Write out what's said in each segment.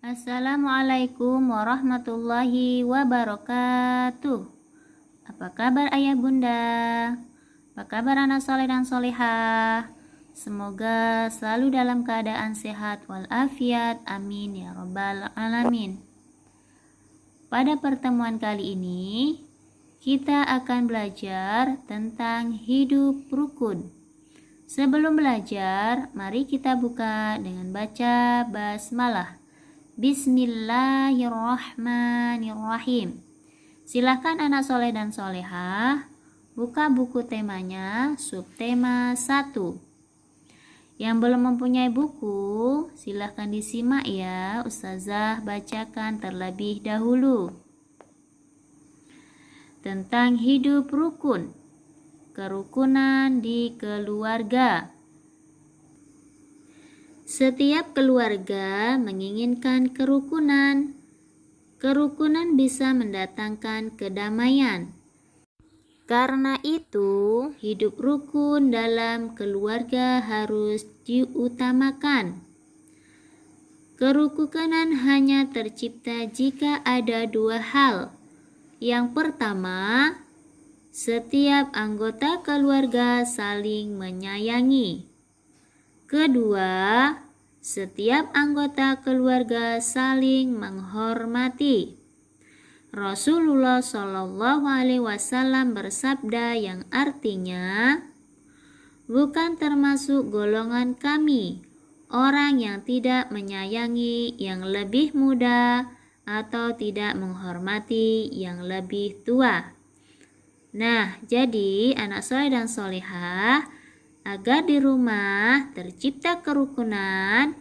Assalamualaikum warahmatullahi wabarakatuh. Apa kabar ayah bunda? Apa kabar anak soleh dan solehah? Semoga selalu dalam keadaan sehat walafiat. Amin ya rabbal alamin. Pada pertemuan kali ini, kita akan belajar tentang hidup rukun. Sebelum belajar, mari kita buka dengan baca basmalah. Bismillahirrahmanirrahim. Silahkan anak soleh dan solehah buka buku temanya, subtema 1. Yang belum mempunyai buku, silahkan disimak ya, Ustazah bacakan terlebih dahulu. Tentang hidup rukun, kerukunan di keluarga. Setiap keluarga menginginkan kerukunan. Kerukunan bisa mendatangkan kedamaian. Karena itu, hidup rukun dalam keluarga harus diutamakan. Kerukunan hanya tercipta jika ada dua hal. Yang pertama, setiap anggota keluarga saling menyayangi. Kedua, setiap anggota keluarga saling menghormati. Rasulullah Shallallahu Alaihi Wasallam bersabda yang artinya, bukan termasuk golongan kami orang yang tidak menyayangi yang lebih muda atau tidak menghormati yang lebih tua. Nah, jadi anak soleh dan solehah, agar di rumah tercipta kerukunan,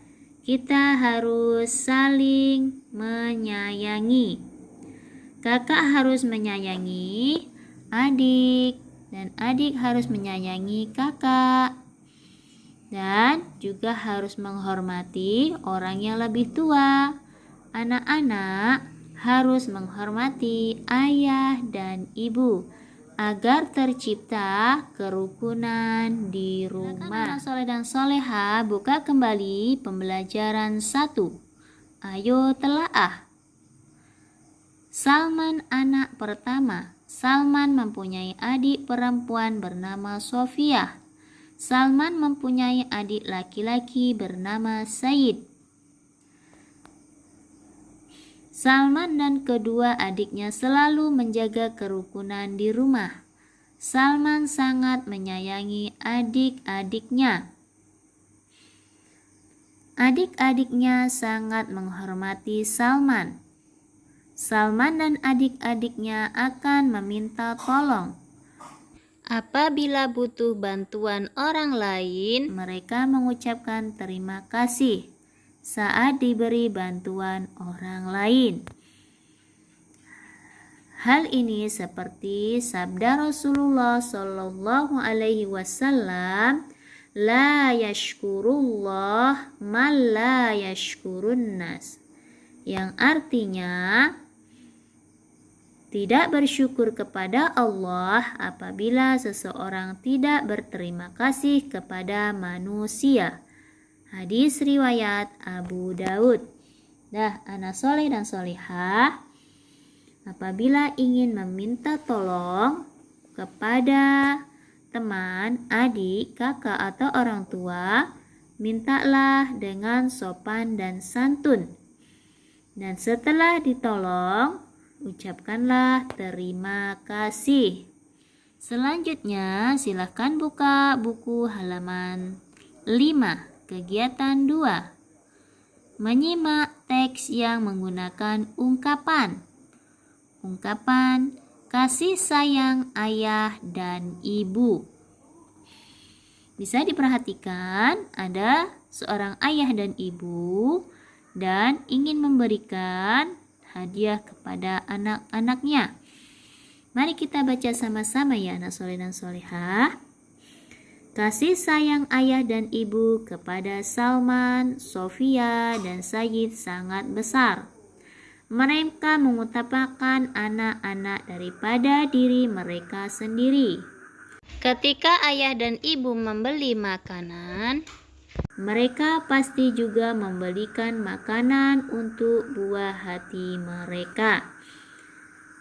kita harus saling menyayangi. Kakak harus menyayangi adik, dan adik harus menyayangi kakak. Dan juga harus menghormati orang yang lebih tua. Anak-anak harus menghormati ayah dan ibu, agar tercipta kerukunan di rumah. Anak soleh dan soleha, buka kembali pembelajaran 1. Ayo telaah. Salman anak pertama. Salman mempunyai adik perempuan bernama Sofia. Salman mempunyai adik laki-laki bernama Said. Salman dan kedua adiknya selalu menjaga kerukunan di rumah. Salman sangat menyayangi adik-adiknya. Adik-adiknya sangat menghormati Salman. Salman dan adik-adiknya akan meminta tolong. Apabila butuh bantuan orang lain, mereka mengucapkan terima kasih saat diberi bantuan orang lain. Hal ini seperti sabda Rasulullah Shallallahu Alaihi Wasallam, la yashkurullah man la yashkurun nas, yang artinya tidak bersyukur kepada Allah apabila seseorang tidak berterima kasih kepada manusia. Hadis riwayat Abu Daud. Nah, anak soleh dan solehah, apabila ingin meminta tolong kepada teman, adik, kakak, atau orang tua, mintalah dengan sopan dan santun. Dan setelah ditolong, ucapkanlah terima kasih. Selanjutnya, silakan buka buku halaman 5. Kegiatan 2. Menyimak teks yang menggunakan ungkapan. Ungkapan kasih sayang ayah dan ibu. Bisa diperhatikan ada seorang ayah dan ibu dan ingin memberikan hadiah kepada anak-anaknya. Mari kita baca sama-sama ya anak soleh dan solehah. Kasih sayang ayah dan ibu kepada Salman, Sofia, dan Sayyid sangat besar. Mereka mengutamakan anak-anak daripada diri mereka sendiri. Ketika ayah dan ibu membeli makanan, Mereka pasti juga membelikan makanan untuk buah hati mereka.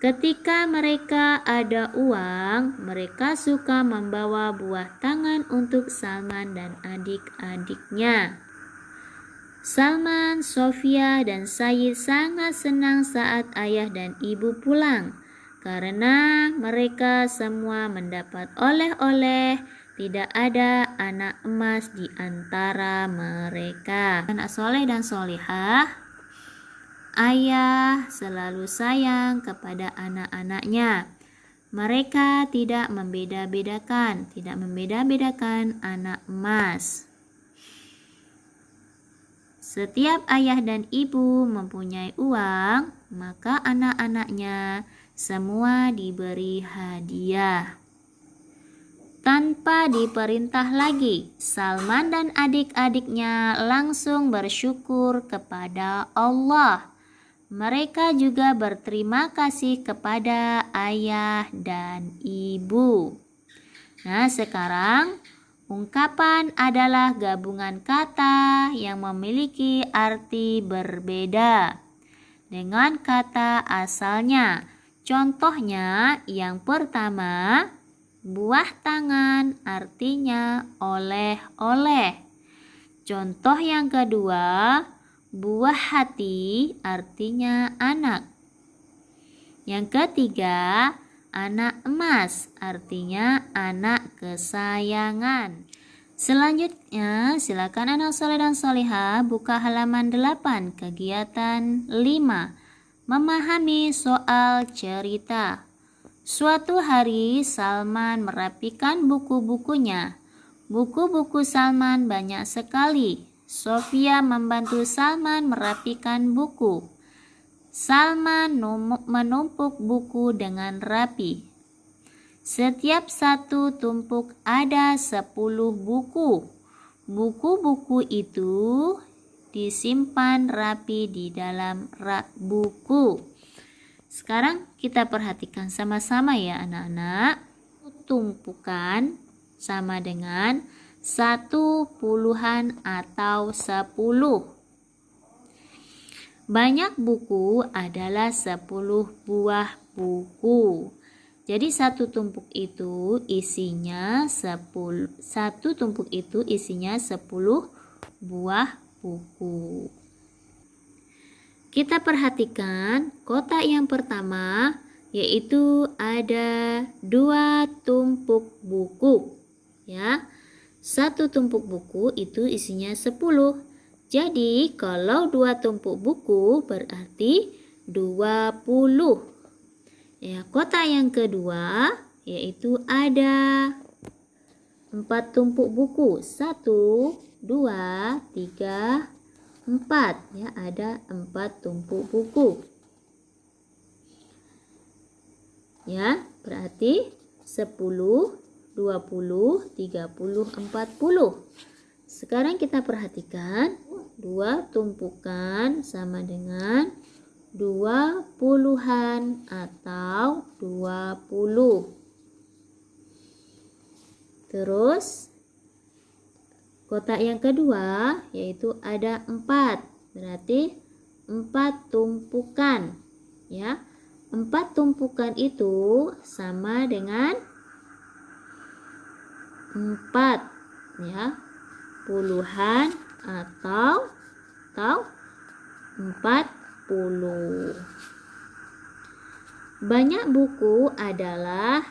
Ketika mereka ada uang, mereka suka membawa buah tangan untuk Salman dan adik-adiknya. Salman, Sofia, dan Said sangat senang saat ayah dan ibu pulang karena mereka semua mendapat oleh-oleh. Tidak ada anak emas di antara mereka. Anak soleh dan solihah, ayah selalu sayang kepada anak-anaknya. Mereka tidak membeda-bedakan anak emas. Setiap ayah dan ibu mempunyai uang, maka anak-anaknya semua diberi hadiah. Tanpa diperintah lagi, Salman dan adik-adiknya langsung bersyukur kepada Allah. Mereka juga berterima kasih kepada ayah dan ibu. Nah, sekarang ungkapan adalah gabungan kata yang memiliki arti berbeda dengan kata asalnya. Contohnya, yang pertama, buah tangan artinya oleh-oleh. Contoh yang kedua, buah hati artinya anak. Yang ketiga, anak emas artinya anak kesayangan. Selanjutnya, silakan anak soleh dan solehah buka halaman 8, kegiatan 5. Memahami soal cerita. Suatu hari Salman merapikan buku-bukunya. Buku-buku Salman banyak sekali. Sofia membantu Salman merapikan buku. Salman menumpuk buku dengan rapi. Setiap satu tumpuk ada 10 buku. Buku-buku itu disimpan rapi di dalam rak buku. Sekarang kita perhatikan sama-sama ya anak-anak. Tumpukan sama dengan 1 puluhan atau 10. Banyak buku adalah 10 buah buku. Jadi satu tumpuk itu isinya 10 buah buku. Kita perhatikan kotak yang pertama, yaitu ada 2 tumpuk buku. Ya. Satu tumpuk buku itu isinya 10. Jadi kalau 2 tumpuk buku berarti 20. Ya, kotak yang kedua yaitu ada 4 tumpuk buku. 1, 2, 3, 4. Ya, ada 4 tumpuk buku. Ya, berarti 10, 20, 30, 40. Sekarang kita perhatikan 2 tumpukan sama dengan 2 puluhan atau 20. Terus kotak yang kedua yaitu ada 4. Berarti 4 tumpukan. Ya. 4 tumpukan itu sama dengan 4. Ya. Puluhan atau 40. Banyak buku adalah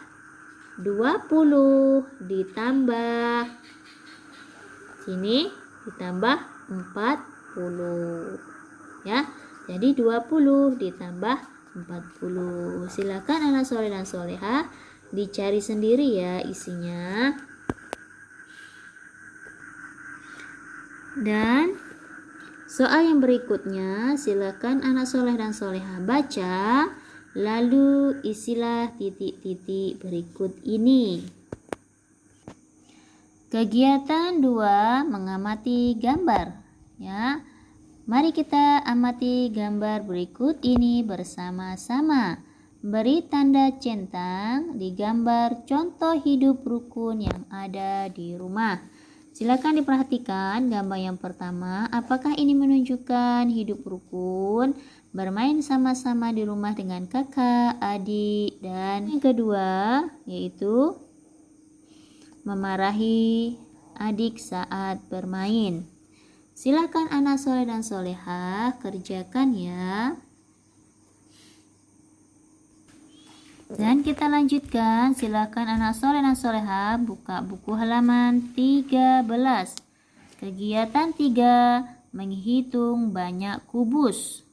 20 ditambah sini ditambah 40. Ya. Jadi 20 ditambah 40. Silakan anak soleh dan solehah dicari sendiri ya isinya. Dan soal yang berikutnya, silakan anak soleh dan solehah baca, lalu isilah titik-titik berikut ini. Kegiatan 2, mengamati gambar. Ya, mari kita amati gambar berikut ini bersama-sama. Beri tanda centang di gambar contoh hidup rukun yang ada di rumah. Silakan diperhatikan gambar yang pertama, apakah ini menunjukkan hidup rukun, bermain sama-sama di rumah dengan kakak, adik, dan yang kedua yaitu memarahi adik saat bermain. Silakan anak soleh dan solehah kerjakan ya. Dan kita lanjutkan, silakan anak soleh dan solehah buka buku halaman 13. Kegiatan 3, menghitung banyak kubus.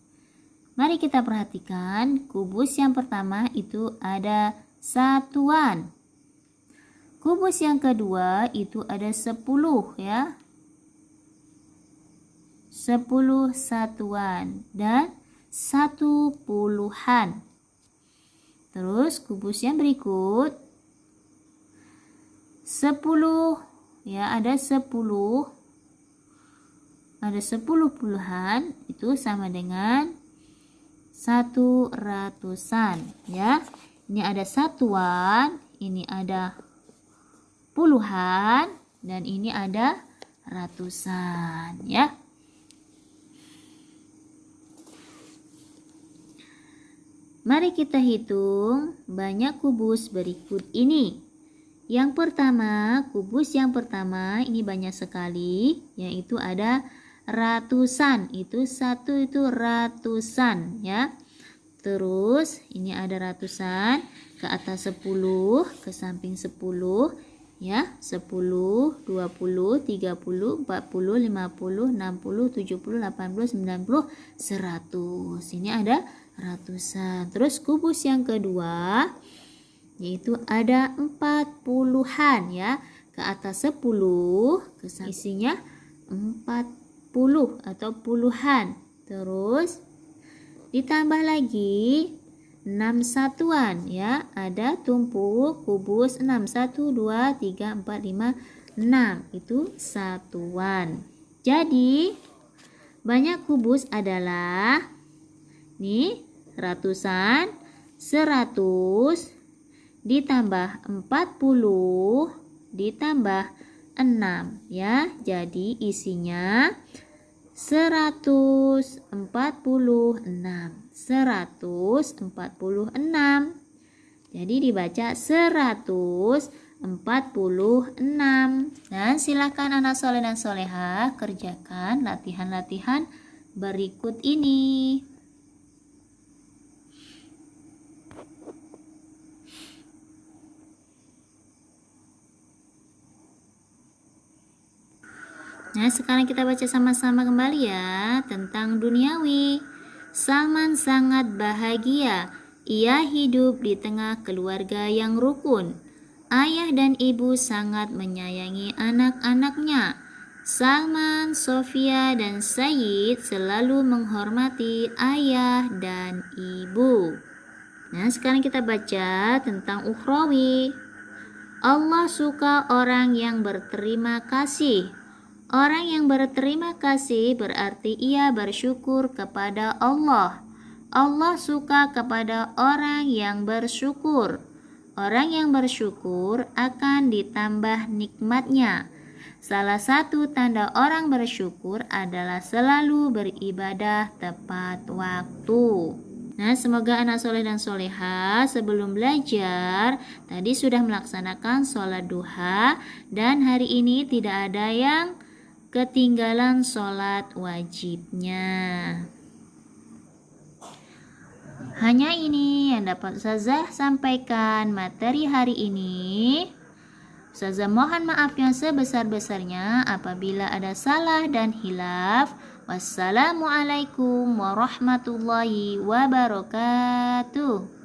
Mari kita perhatikan, kubus yang pertama itu ada satuan. Kubus yang kedua itu ada 10 ya. 10 satuan dan 1 puluhan. Terus kubus yang berikut 10 ya, ada 10 puluhan itu sama dengan 1 ratusan ya. Ini ada satuan, ini ada puluhan, dan ini ada ratusan ya. Mari kita hitung banyak kubus berikut ini. Yang pertama, kubus yang pertama ini banyak sekali, yaitu ada ratusan. Itu satu itu ratusan ya. Terus ini ada ratusan, ke atas 10, ke samping 10 ya. 10, 20, 30, 40, 50, 60, 70, 80, 90, 100. Ini ada ratusan. Terus kubus yang kedua yaitu ada 40-an ya. Ke atas 10, ke isinya 40 atau puluhan. Terus ditambah lagi 6 satuan ya. Ada tumpuk kubus 6, 1, 2, 3, 4, 5, 6. Itu satuan. Jadi banyak kubus adalah nih ratusan, 100 ditambah 40 ditambah 6 ya. Jadi isinya 146. 146. Jadi dibaca 146. Dan silakan anak soleh dan solehah kerjakan latihan-latihan berikut ini. Nah, sekarang kita baca sama-sama kembali ya tentang duniawi. Salman sangat bahagia. Ia hidup di tengah keluarga yang rukun. Ayah dan ibu sangat menyayangi anak-anaknya. Salman, Sofia, dan Sayyid selalu menghormati ayah dan ibu. Nah, sekarang kita baca tentang ukhrawi. Allah suka orang yang berterima kasih. Orang yang berterima kasih berarti ia bersyukur kepada Allah. Allah suka kepada orang yang bersyukur. Orang yang bersyukur akan ditambah nikmatnya. Salah satu tanda orang bersyukur adalah selalu beribadah tepat waktu. Nah, semoga anak soleh dan solehah sebelum belajar tadi sudah melaksanakan sholat duha, dan hari ini tidak ada yang ketinggalan sholat wajibnya. Hanya ini yang dapat Ustazah sampaikan materi hari ini. Ustazah mohon maaf yang sebesar-besarnya apabila ada salah dan hilaf. Wassalamualaikum warahmatullahi wabarakatuh.